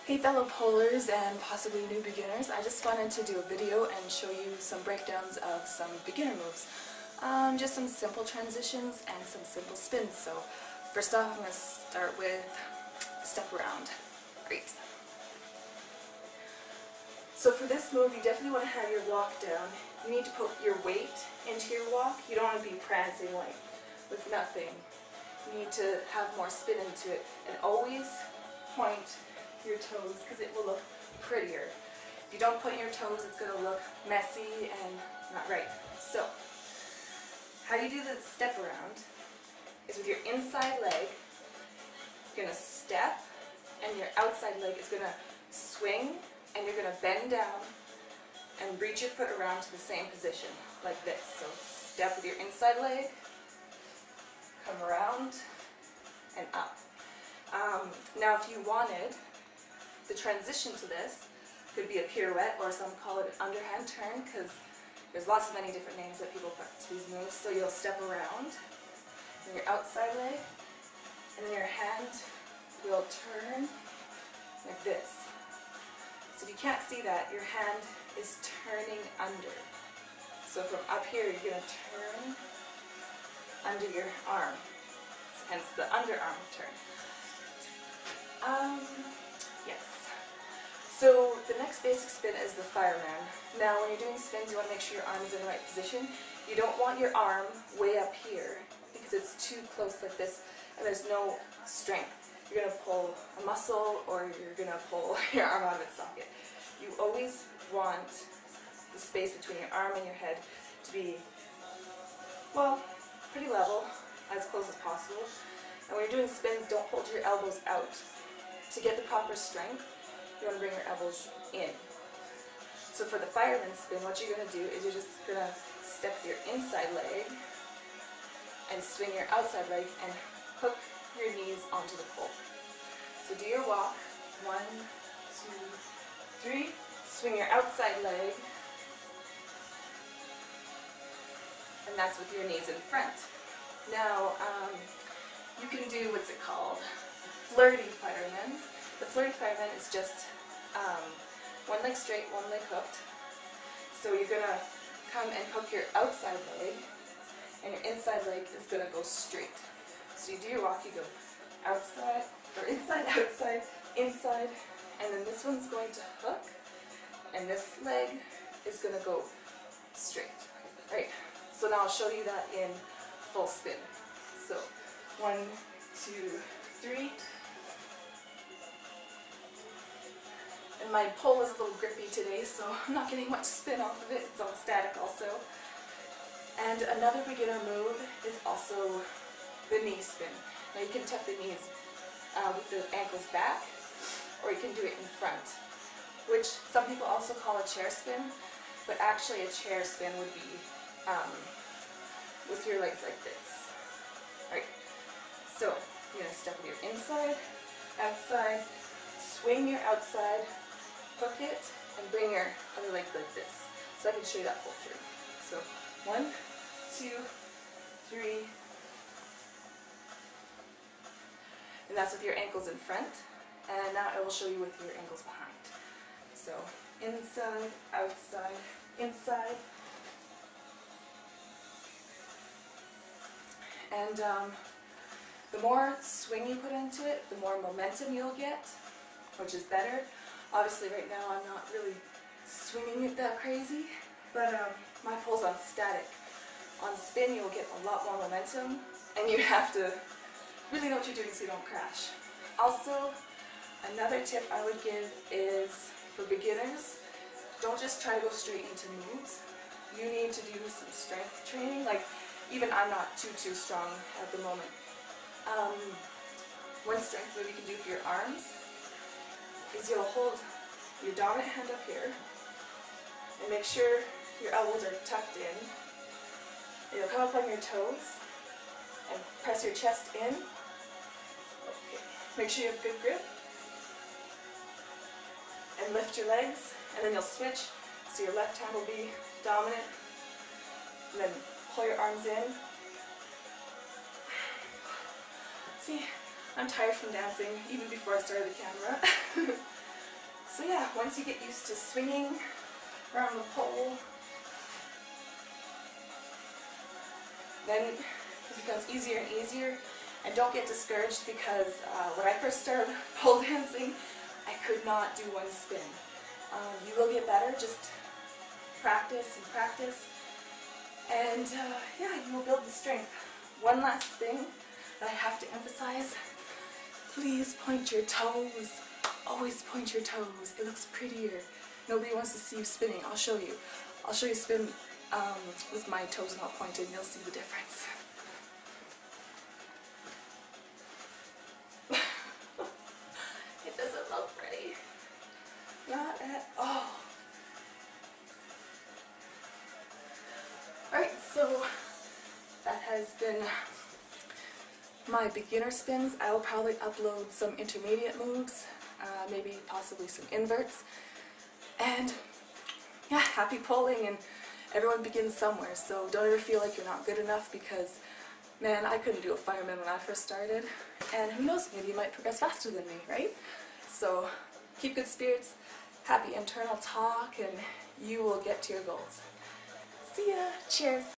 Hey fellow polars and possibly new beginners, I just wanted to do a video and show you some breakdowns of some beginner moves. Just some simple transitions and some simple spins. So first off, I'm going to start with step around. Great. So for this move, you definitely want to have your walk down. You need to put your weight into your walk. You don't want to be prancing like with nothing. You need to have more spin into it, and always point your toes because it will look prettier. If you don't point your toes, it's going to look messy and not right. So how you do the step around is with your inside leg, you're going to step, and your outside leg is going to swing, and you're going to bend down and reach your foot around to the same position, like this. So step with your inside leg, come around, and up. Now if you wanted, the transition to this could be a pirouette, or some call it an underhand turn, because there's lots of many different names that people put to these moves. So you'll step around, then your outside leg, and then your hand will turn like this. So if you can't see that, your hand is turning under. So from up here, you're going to turn under your arm, hence the underarm turn. Yes. So the next basic spin is the fireman. Now when you're doing spins, you want to make sure your arm is in the right position. You don't want your arm way up here because it's too close like this and there's no strength. You're going to pull a muscle or you're going to pull your arm out of its socket. You always want the space between your arm and your head to be, well, pretty level, as close as possible. And when you're doing spins, don't hold your elbows out. To get the proper strength, you want to bring your elbows in. So for the fireman spin, what you're going to do is you're just going to step your inside leg and swing your outside leg and hook your knees onto the pole. So do your walk, 1, 2, 3, swing your outside leg, and that's with your knees in front. Now, you can do, what's it called? Flirty fireman. The flirty fireman is just one leg straight, one leg hooked. So you're going to come and hook your outside leg, and your inside leg is going to go straight. So you do your walk, you go outside, or inside, outside, inside, and then this one's going to hook, and this leg is going to go straight. Right? So now I'll show you that in full spin. So 1, 2, 3. And my pole is a little grippy today, so I'm not getting much spin off of it. It's on static also. And another beginner move is also the knee spin. Now you can tuck the knees with the ankles back, or you can do it in front, which some people also call a chair spin, but actually a chair spin would be with your legs like this. Right. So you're going to step with your inside, outside, swing your outside, hook it, and bring your other leg like this. So I can show you that full through. So 1, 2, 3, and that's with your ankles in front. And now I will show you with your ankles behind. So inside, outside, inside. And the more swing you put into it, the more momentum you'll get, which is better. Obviously right now I'm not really swinging it that crazy, but my pole's on static. On spin you'll get a lot more momentum, and you have to really know what you're doing so you don't crash. Also, another tip I would give is for beginners, don't just try to go straight into moves. You need to do some strength training. Like, even I'm not too strong at the moment. One strength move you can do for your arms is you'll hold your dominant hand up here and make sure your elbows are tucked in. You'll come up on your toes and press your chest in. Okay. Make sure you have good grip. And lift your legs, and then you'll switch. So your left hand will be dominant, and then pull your arms in. See, I'm tired from dancing, even before I started the camera. So yeah, once you get used to swinging around the pole, then it becomes easier and easier. And don't get discouraged because when I first started pole dancing, I could not do one spin. You will get better, just practice and practice. And yeah, you will build the strength. One last thing that I have to emphasize, please point your toes. Always point your toes. It looks prettier. Nobody wants to see you spinning. I'll show you. I'll show you spin with my toes not pointed and you'll see the difference. It doesn't look pretty. Not at all. Alright, so that has been my beginner spins. I will probably upload some intermediate moves, maybe possibly some inverts. And yeah, happy poling, and everyone begins somewhere, so don't ever feel like you're not good enough because, man, I couldn't do a fireman when I first started. And who knows, maybe you might progress faster than me, right? So keep good spirits, happy internal talk, and you will get to your goals. See ya! Cheers!